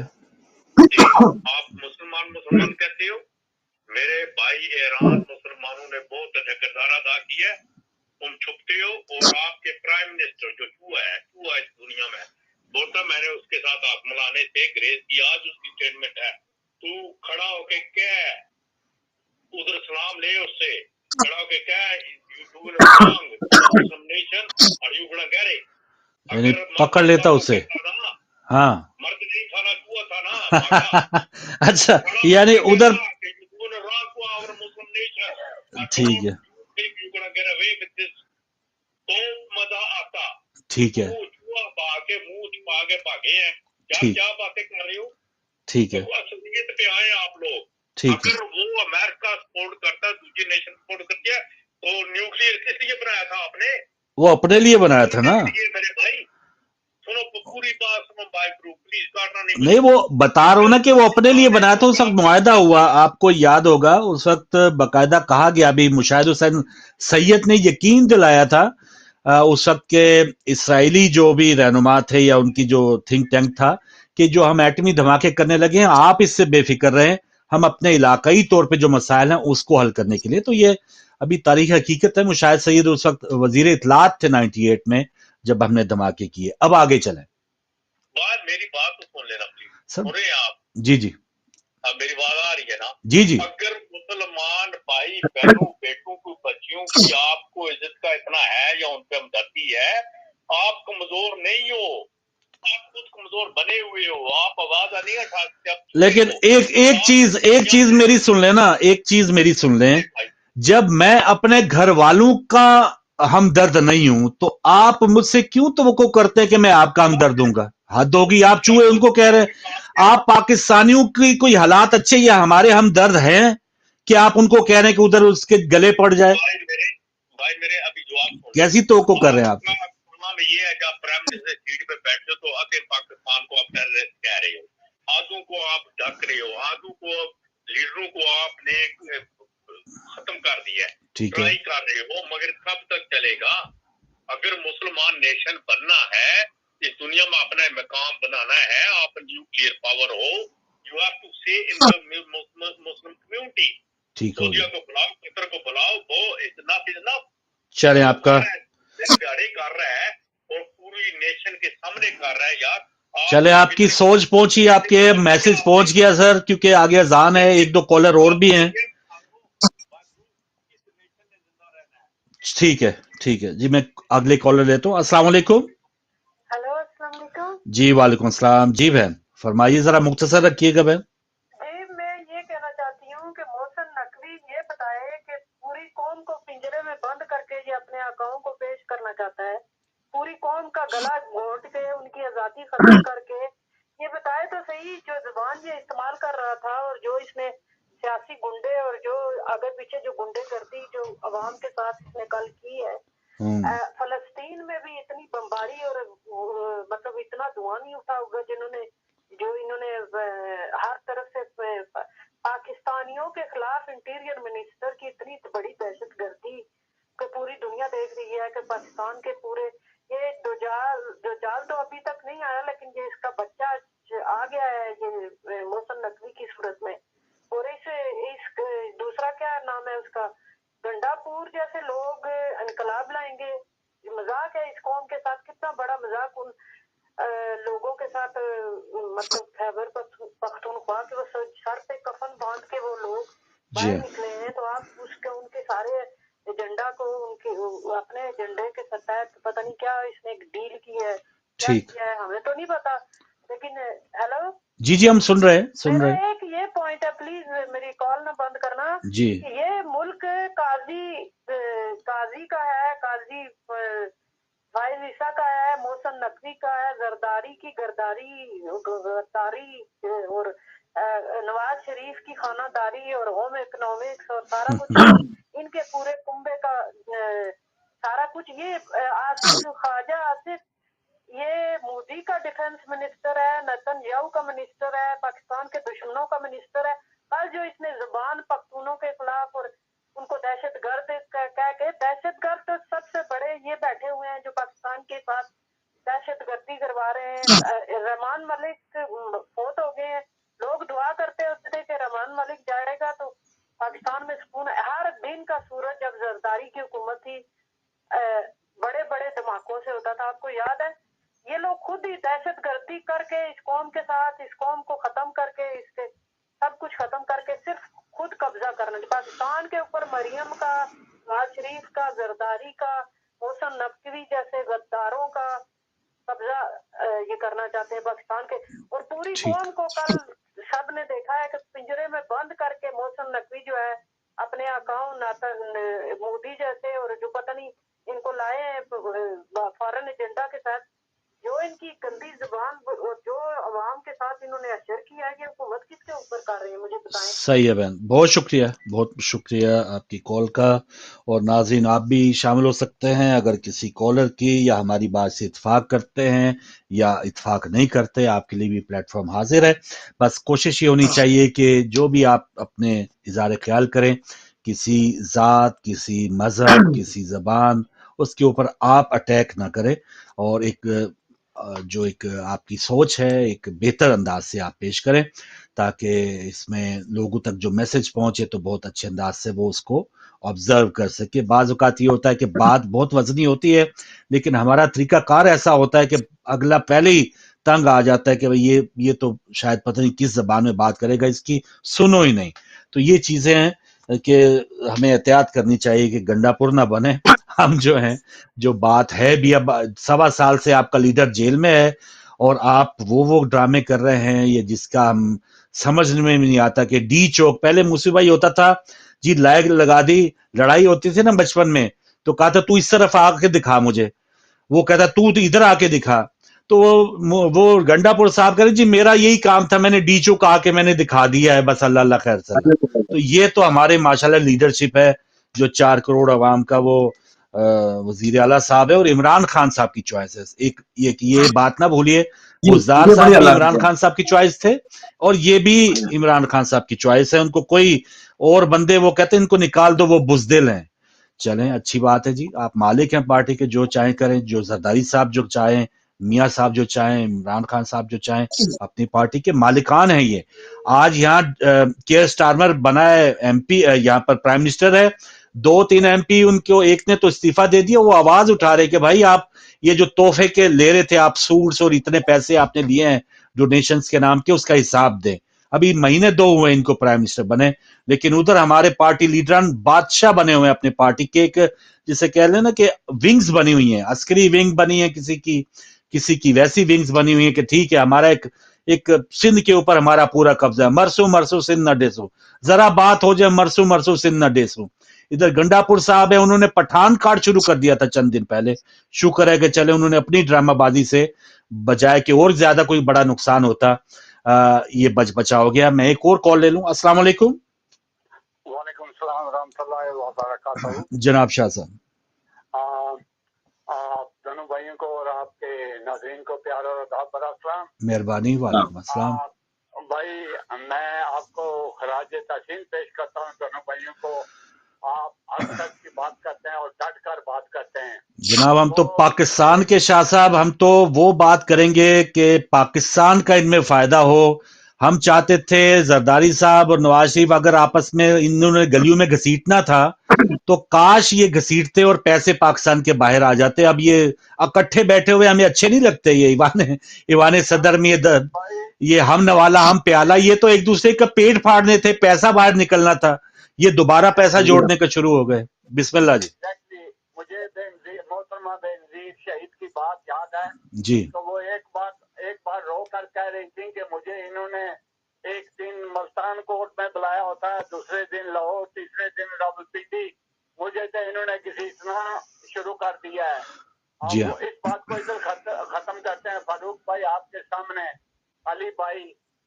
جی, آپ مسلمان کہتے ہو. میرے بھائی ایران مسلمانوں نے بہت اچھا کردار ادا کیا ہے. تم چھپتے ہو, اور آپ کے پرائم منسٹر جو چوہا ہے اس دنیا میں بولتا, میں نے اس کے ساتھ ہاتھ ملانے سے گریز کیا. آج اس کی اسٹیٹمنٹ ہے, تو کھڑا ہو کے کیا ادھر سلام لے اس سے, کھڑا ہو کے کیا یعنی پکڑ لیتا اسے. ہاں مرد نہیں تھا نا, چوہا تھا نا. اچھا یعنی ادھر ٹھیک ہے. تو مزہ آتا. ٹھیک ہے چوہا پا کے منہ چھپا کے بھاگے ہیں. ٹھیک کیا باتیں کر رہے ہو؟ ٹھیک ہے تو اصلیت پہ آئے آپ لوگ. ٹھیک ہے اگر وہ امریکہ سپورٹ کرتا ہے, دوسری نیشن سپورٹ کرتی ہے, تو نیوکلیر کس لیے بنایا تھا آپ نے؟ وہ اپنے لیے بنایا تھا نا. میرے بھائی سنو پوری بات سنو بھائی برو, پلیز کاٹنا نہیں. نہیں وہ بتا رہا ہوں نا کہ وہ اپنے لیے بنایا تھا. اس وقت معاہدہ ہوا, آپ کو یاد ہوگا اس وقت باقاعدہ کہا گیا, ابھی مشاہد حسین سید نے یقین دلایا تھا اس وقت کے اسرائیلی جو بھی رہنما تھے یا ان کی جو تھنک ٹینک تھا, کہ جو ہم ایٹمی دھماکے کرنے لگے ہیں آپ اس سے بے فکر رہیں, ہم اپنے علاقائی طور پہ جو مسائل ہیں اس کو حل کرنے کے لیے. تو یہ ابھی تاریخ حقیقت ہے. مشاہد سید اس وقت وزیر اطلاعات تھے 98 میں جب ہم نے دھماکے کیے. اب آگے چلیں. میری بات تو سن لینا پلیز. سر سن رہے ہیں آپ؟ جی جی اب میری بات آ رہی ہے نا؟ جی جی اگر مسلمان بھائی بہنوں بیٹوں کو بچیوں کی آپ کو عزت کا اتنا ہے یا ان پہ ہمدردی ہے, آپ کمزور نہیں ہو, آپ خود کمزور بنے ہوئے ہو, آپ آواز نہیں اٹھا سکتے. لیکن ایک چیز میری سن لیں نا, ایک چیز میری سن لیں. جب میں اپنے گھر والوں کا ہمدرد نہیں ہوں تو آپ مجھ سے کیوں توقع کرتے کہ میں آپ کا ہمدرد ہوں گا؟ حد ہوگی. آپ چوہے ان کو کہہ رہے, آپ پاکستانیوں کی کوئی حالات اچھے یا ہمارے ہمدرد ہیں کہ آپ ان کو کہہ رہے ہیں کہ ادھر اس کے گلے پڑ جائے؟ بھائی میرے ابھی جواب سن. کیسی توقع کر رہے ہیں آپ؟ یہ ہے جب پرائم منسٹر سیٹ پہ بیٹھتے تو آگے پاکستان کو آپ ٹیررسٹ کہہ رہے ہو, آدھوں کو آپ ڈھک رہے ہو, آدھوں کو لیڈروں کو آپ نے ختم کر دیا ہے, ٹرائی کر رہے ہو, مگر کب تک چلے گا؟ اگر مسلمان نیشن بننا ہے, اس دنیا میں اپنا مقام بنانا ہے, آپ نیوکلیئر پاور ہو, you have to say in the Muslim community. سعودیہ کو بلاؤ, قطر کو بلاؤ, وہ اتنا چلیں آپ کا دیہڑی کر رہا ہے اور پوری نیشن کے سامنے کر رہا ہے. یار چلے آپ کی سوچ پہنچی, آپ کے میسج پہنچ گیا سر, کیونکہ آگے اذان ہے, ایک دو کالر اور بھی ہیں. ٹھیک ہے ٹھیک ہے جی, میں اگلے کالر لیتا ہوں. السلام علیکم. ہلو السلام علیکم. جی وعلیکم السلام. جی بہن فرمائیے, ذرا مختصر رکھیے گا بہن. جی میں یہ کہنا چاہتی ہوں کہ محسن نقوی یہ بتائے کہ پوری قوم کو پنجرے میں بند کر کے یہ اپنے آقاؤں کو پیش کرنا چاہتا ہے, پوری قوم کا گلا گھونٹ کے ان کی آزادی ختم کر کے. یہ بتائے تو صحیح, جو زبان یہ استعمال کر رہا تھا اور جو اس نے سیاسی گنڈے اور جو آگے پیچھے جو گنڈے گردی جو عوام کے ساتھ اس نے کل کی ہے, فلسطین میں بھی اتنی بمباری اور مطلب اتنا دھواں نہیں اٹھا ہوگا جنہوں نے جو انہوں نے ہر طرف سے پاکستانیوں کے خلاف انٹیریئر منسٹر کی اتنی بڑی دہشت گردی کہ پوری دنیا دیکھ رہی ہے کہ پاکستان کے پورے یہ دجال تو ابھی تک نہیں آیا, لیکن یہ اس کا بچہ آ گیا ہے یہ محسن نقوی کی صورت میں. اور اس دوسرا کیا نام ہے اس کا, گنڈا پور جیسے لوگ انقلاب لائیں گے. مذاق ہے اس قوم کے ساتھ, کتنا بڑا مذاق ان لوگوں کے ساتھ, مطلب خیبر پختونخوا کے وہ سر پہ کفن باندھ کے وہ لوگ باہر نکلے ہیں, تو آپ ان کے سارے ایجنڈا کو ان کے اپنے ایجنڈے کے تحت پتہ نہیں کیا اس نے ڈیل کی ہے, کیا کیا ہے ہمیں تو نہیں پتا. لیکن ہیلو جی جی ہم سن رہے ہیں میرا ایک یہ پوائنٹ ہے, پلیز میری کال نہ بند کرنا. جی یہ ملک قاضی کا ہے, قاضی فائز عیسیٰ کا ہے, محسن نقوی کا ہے, زرداری کی غداری اور نواز شریف کی خانہ داری اور ہوم اکنامکس اور سارا کچھ ان کے پورے کنبے کا سارا کچھ. یہ آصف خواجہ آصف یہ مودی کا ڈیفنس منسٹر ہے, نتن یاہو کا منسٹر ہے, پاکستان کے دشمنوں کا منسٹر ہے. کل جو اس نے زبان پختونوں کے خلاف اور ان کو دہشت گرد کہہ کے, دہشت گرد سب سے بڑے یہ بیٹھے ہوئے ہیں جو پاکستان کے ساتھ دہشت گردی کروا رہے ہیں. رحمان ملک فوت ہو گئے ہیں, لوگ دعا کرتے ہوتے تھے کہ رحمان ملک جائے گا تو پاکستان میں سکون. ہر دن کا سورج جب زرداری کی حکومت تھی بڑے بڑے دھماکوں سے ہوتا تھا, آپ کو یاد ہے. یہ لوگ خود ہی دہشت گردی کر کے اس قوم کے ساتھ, اس قوم کو ختم کر کے, اس کے سب کچھ ختم کر کے صرف خود قبضہ کرنا. پاکستان کے اوپر مریم کا, نواز شریف کا, زرداری کا, محسن نقوی جیسے غداروں کا قبضہ یہ کرنا چاہتے ہیں پاکستان کے. اور پوری قوم کو کل سب نے دیکھا ہے کہ پنجرے میں بند کر کے محسن نقوی جو ہے اپنے آقاؤں مودی جیسے اور جو پتہ نہیں ان کو لا आए हैं फॉरेन एजेंडा के साथ, जो इनकी गंदी जुबान जो अवाम के साथ इन्होंने अशर किया है, ये हुकूमत किसके ऊपर कर रही है, मुझे बताएं। सही है बहन, बहुत शुक्रिया आपकी कॉल का। और नाज़रीन, आप भी शामिल हो सकते हैं अगर किसी कॉलर की या हमारी बात से इत्फाक करते हैं या इत्फाक नहीं करते, आपके लिए भी प्लेटफॉर्म हाजिर है। बस कोशिश ये होनी चाहिए कि जो भी आप अपने इज़हार ख्याल करें, किसी ज़ात, किसी मजहब, किसी ज़बान, उसके ऊपर आप अटैक ना करें, और जो एक आपकी सोच है एक बेहतर अंदाज से आप पेश करें, ताकि इसमें लोगों तक जो मैसेज पहुंचे तो बहुत अच्छे अंदाज से वो उसको ऑब्जर्व कर सके। बाज औकात ये होता है कि बात बहुत वजनी होती है, लेकिन हमारा तरीकाकार ऐसा होता है कि अगला पहले ही तंग आ जाता है कि भाई ये तो शायद पता नहीं किस जबान में बात करेगा, इसकी सुनो ही नहीं। तो ये चीजें हैं कि हमें एहतियात करनी चाहिए कि गंडापुर ना बने। हम जो हैं, जो बात है भी, अब 1.25 साल से आपका लीडर जेल में है और आप वो ड्रामे कर रहे हैं, ये जिसका हम समझने में भी नहीं आता कि डी चौक पहले मुसीबाई होता था जी, लाइट लगा दी, लड़ाई होती थी ना बचपन में, तो कहा था तू इस तरफ आके दिखा मुझे, वो कहता तू तो इधर आके दिखा, तो वो गंडापुर साहब कह रहे जी मेरा यही काम था, मैंने डी चौक आके मैंने दिखा दिया है, बस अल्लाह अल्लाह खैर सला। तो ये तो हमारे माशाल्लाह लीडरशिप है, जो 4 करोड़ अवाम का वो वजीर आला साहब है, और इमरान खान साहब की चॉइस है। एक ये बात ना भूलिए, गुलजार साहब भी इमरान खान साहब की चॉइस थे, और ये भी इमरान खान साहब की चॉइस है। उनको कोई और बंदे वो कहते हैं इनको निकाल दो, वो बुजदिल हैं। चलें, अच्छी बात है जी, आप मालिक हैं पार्टी के, जो चाहें करें, जो जरदारी साहब जो चाहें, मियाँ साहब जो चाहें, इमरान खान साहब जो चाहें, अपनी पार्टी के मालिकान हैं ये। आज यहाँ केयर स्टारमर बना है एमपी, यहाँ पर प्राइम मिनिस्टर है, 2-3 एमपी उनको, एक ने तो इस्तीफा दे दिया, वो आवाज उठा रहे कि भाई आप ये जो तोहफे के ले रहे थे, आप सूट्स और इतने पैसे आपने लिए हैं डोनेशंस के नाम के, उसका हिसाब दें। अभी महीने 2 हुए इनको प्राइम मिनिस्टर बने, लेकिन उधर हमारे पार्टी लीडरान बादशाह बने हुए हैं अपने पार्टी के, एक जिसे कह लेना कि विंग्स बनी हुई हैं, अस्करी विंग बनी है किसी की वैसी विंग्स बनी हुई है कि ठीक है हमारा एक सिंध के ऊपर हमारा पूरा कब्जा है, मरसू सिंध न डेसो, जरा बात हो जाए मरसू सिंध न डेसो। इधर गंडापुर साहब है, उन्होंने पठान कार्ड शुरू कर दिया था चंद दिन पहले, शुक्र है कि चले उन्होंने अपनी ड्रामाबाजी से बजाय कि और ज्यादा कोई बड़ा नुकसान होता, ये बचा हो गया। मैं एक और कॉल ले लूं। अस्सलाम वालेकुम। वालेकुम सलाम रहमतुल्लाहि व बरकातहू। जनाब शाह साहब, आप दोनों भाइयों को और आपके नाज़रीन को प्यार और अदब बरा सलाम। मेहरबानी। वालेकुम अस्सलाम। भाई मैं आपको खराज तहसीन पेश करता हूँ दोनों भाइयों को। आप हक़ की बात करते हैं और डट कर बात करते हैं। जनाब हम तो पाकिस्तान के शाह साहब, हम तो वो बात करेंगे कि पाकिस्तान का इनमें फायदा हो। हम चाहते थे जरदारी साहब और नवाज शरीफ अगर आपस में इन्होंने गलियों में घसीटना था तो काश ये घसीटते और पैसे पाकिस्तान के बाहर आ जाते। अब ये इकट्ठे बैठे हुए हमें अच्छे नहीं लगते, ये ईवान सदर में ये हम नवाला हम प्याला, ये तो एक दूसरे का पेट फाड़ने थे, पैसा बाहर निकलना था, ये दोबारा पैसा जोड़ने का शुरू हो गए। बिस्मिल्लाह जी। मुझे मोहतरमा बेनजीर शहीद की बात याद है जी, तो वो एक बार रो कर कह रही थी कि मुझे इन्होंने एक दिन मुल्तान कोर्ट में बुलाया होता है, दूसरे दिन लाहौर, तीसरे दिन रावलपिंडी, मुझे तो इन्होंने घसीटना शुरू कर दिया है। जी वो इस बात को इधर खत्म करते हैं। फारूक भाई आपके सामने, अली भाई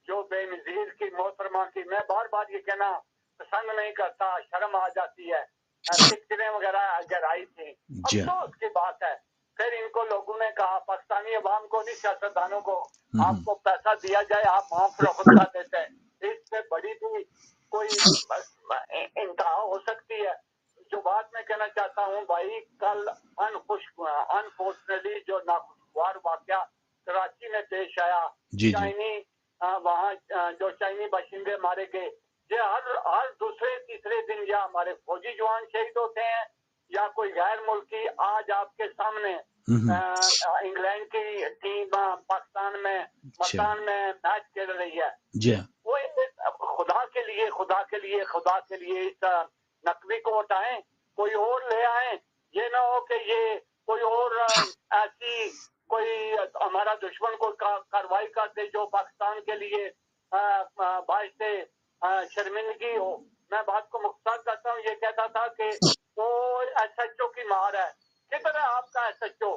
जो बेनजीर की मोहतरमा की, मैं बार बार ये कहना पसंद नहीं करता, शर्म आ जाती है, पिक्चरें वगैरह अगर आई थी, अफसोस की बात है। फिर इनको लोगों ने कहा, पाकिस्तानी अवाम को नहीं, सियासतदानों को, आपको पैसा दिया जाए आप वहां फरोख्त कर देते हैं, इससे बड़ी भी कोई इंतहा हो सकती है। जो बात मैं कहना चाहता हूँ भाई, कल अनफॉर्चुनेटली जो नाखुशगवार वाकया कराची में पेश आया, चाइनी वहाँ जो चाइनी बाशिंदे मारे गए, ये हर दूसरे तीसरे दिन या हमारे फौजी जवान शहीद होते हैं या कोई गैर मुल्की। आज आपके सामने इंग्लैंड की टीम पाकिस्तान में मकान में मैच खेल रही है। वो खुदा के लिए इस नकवी को हटाएं, कोई और ले आए। ये ना हो कि ये कोई और ऐसी कोई हमारा दुश्मन को कार्रवाई करते जो पाकिस्तान के लिए बाइस से शर्मिंदगी हो। मैं बात को मुख्तार करता हूँ, ये कहता था कि वो SHO की मार है किधर है आपका SHO?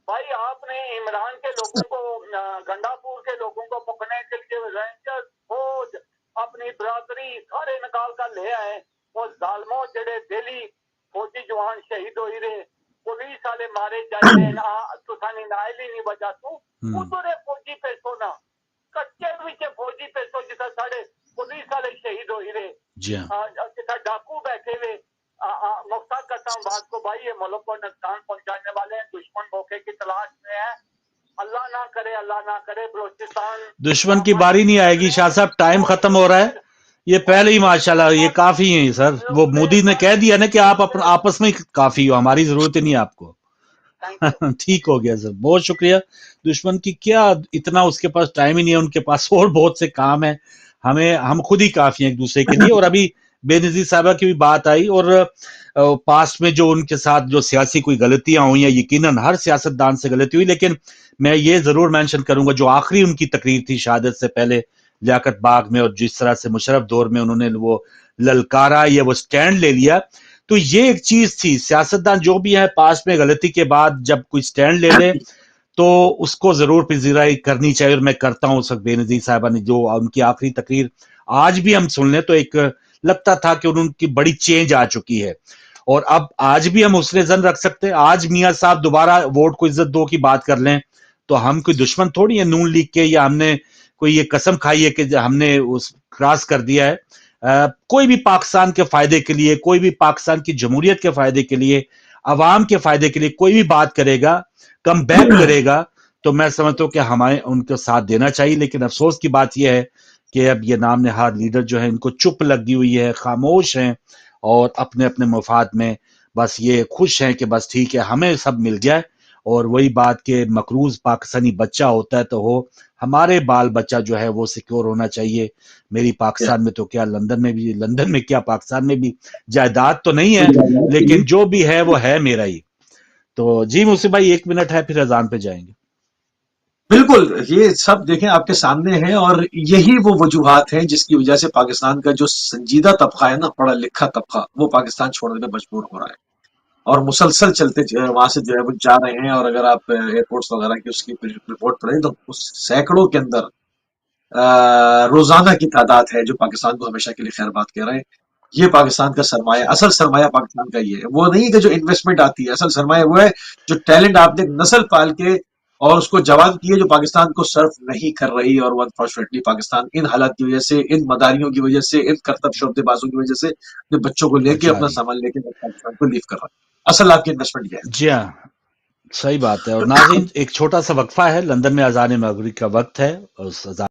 भाई आपने इमरान के लोगों को, गंडापुर के लोगों को पकड़ने के लिए रेंजर फौज अपनी बरादरी सारे निकाल कर ले आए। वो जालमो जेड़े दिली फौजी जवान शहीद होई रहे, पुलिस वाले मारे जाए ना, तुसानी नाइल ही नहीं बजा तू उधरे फौजी पेशो ना कच्चे विच फौजी पेशो जिथा साढ़े पुलिस वाले शहीद होई रहे, जिथा डाकू बैठे हुए। मुख्तार करता हूँ बात को भाई, ये मुल्क को नुकसान पहुंचाने वाले हैं, दुश्मन मौके की तलाश में है। अल्लाह ना करे बलूचिस्तान दुश्मन की बारी नहीं आएगी। शाह साहब टाइम खत्म हो रहा है, ये पहले ही माशाल्लाह ये काफी है सर। वो मोदी ने कह दिया ना कि आप अपना आपस में काफी हो, हमारी जरूरत ही नहीं है आपको। ठीक हो गया सर, बहुत शुक्रिया। दुश्मन की क्या इतना, उसके पास टाइम ही नहीं है, उनके पास और बहुत से काम है। हम खुद ही काफी हैं एक दूसरे के लिए। और अभी बेनजीर साहबा की भी बात आई, और पास्ट में जो उनके साथ जो सियासी कोई गलतियां हुई हैं, यकीनन हर सियासतदान से गलती हुई, लेकिन मैं ये जरूर मेंशन करूंगा जो आखिरी उनकी तकरीर थी शहादत से पहले लियाकत बाग में, और जिस तरह से मुशर्रफ दौर में उन्होंने वो ललकारा या वो स्टैंड ले लिया, तो ये एक चीज थी। सियासतदान जो भी है पास्ट में गलती के बाद जब कोई स्टैंड ले ले तो उसको जरूर पजीराई करनी चाहिए, और मैं करता हूं। उस वक्त बेनजीर साहबा ने जो उनकी आखिरी तकरीर आज भी हम सुन लें तो एक लगता था कि उनकी बड़ी चेंज आ चुकी है। और अब आज भी हम उसने जन रख सकते हैं। आज मियां साहब दोबारा वोट को इज्जत दो की बात कर लें तो हम कोई दुश्मन थोड़ी है नून लीग के, या हमने कोई ये कसम खाई है कि हमने उस क्रॉस कर दिया है। कोई भी पाकिस्तान के फायदे के लिए, कोई भी पाकिस्तान की जमहूरियत के फायदे के लिए, अवाम के फायदे के लिए कोई भी बात करेगा, कम बैक करेगा, तो मैं समझता हूं कि हमें उनका साथ देना चाहिए। लेकिन अफसोस की बात यह है कि अब ये नाम नहाद लीडर जो है इनको चुप लगी हुई है, खामोश हैं, और अपने अपने मुफाद में बस ये खुश हैं कि बस ठीक है हमें सब मिल जाए। और वही बात के मकरूज पाकिस्तानी बच्चा होता है तो हो, हमारे बाल बच्चा जो है वो सिक्योर होना चाहिए। मेरी पाकिस्तान में तो क्या, लंदन में क्या, पाकिस्तान में भी जायदाद तो नहीं है, लेकिन जो भी है वो है मेरा ही। तो जी मुझसे भाई 1 मिनट है, फिर अजान पे जाएंगे। बिल्कुल, ये सब देखें आपके सामने है, और यही वो वजूहात हैं जिसकी वजह से पाकिस्तान का जो संजीदा तबका है ना, पढ़ा लिखा तबका, वो पाकिस्तान छोड़ने में मजबूर हो रहा है। और मुसलसल चलते वहां से जो है वो जा रहे हैं। और अगर आप एयरपोर्ट्स वगैरह की उसकी रिपोर्ट पढ़ें तो उस सैकड़ों के अंदर रोजाना की तादाद है जो पाकिस्तान को हमेशा के लिए खैर बात कह रहे हैं। ये पाकिस्तान का सरमाया, असल सरमाया पाकिस्तान का ये है। वो नहीं कि जो इन्वेस्टमेंट आती है, असल सरमाया वो है जो टैलेंट आपने नस्ल पाल के और उसको जवान किए, जो पाकिस्तान को सर्व नहीं कर रही। और अनफॉर्चुनेटली पाकिस्तान इन हालात की वजह से, इन मदारियों की वजह से, इन करतब शोबदेबाजों की वजह से अपने बच्चों को लेके, अपना सामान लेके पाकिस्तान को लीव कर रहा है। असल आपकी इन्वेस्टमेंट ये है। जी हाँ, सही बात है। और नाज़रीन एक छोटा सा वक्फा है, लंदन में अज़ान मगरिब का वक्त है, और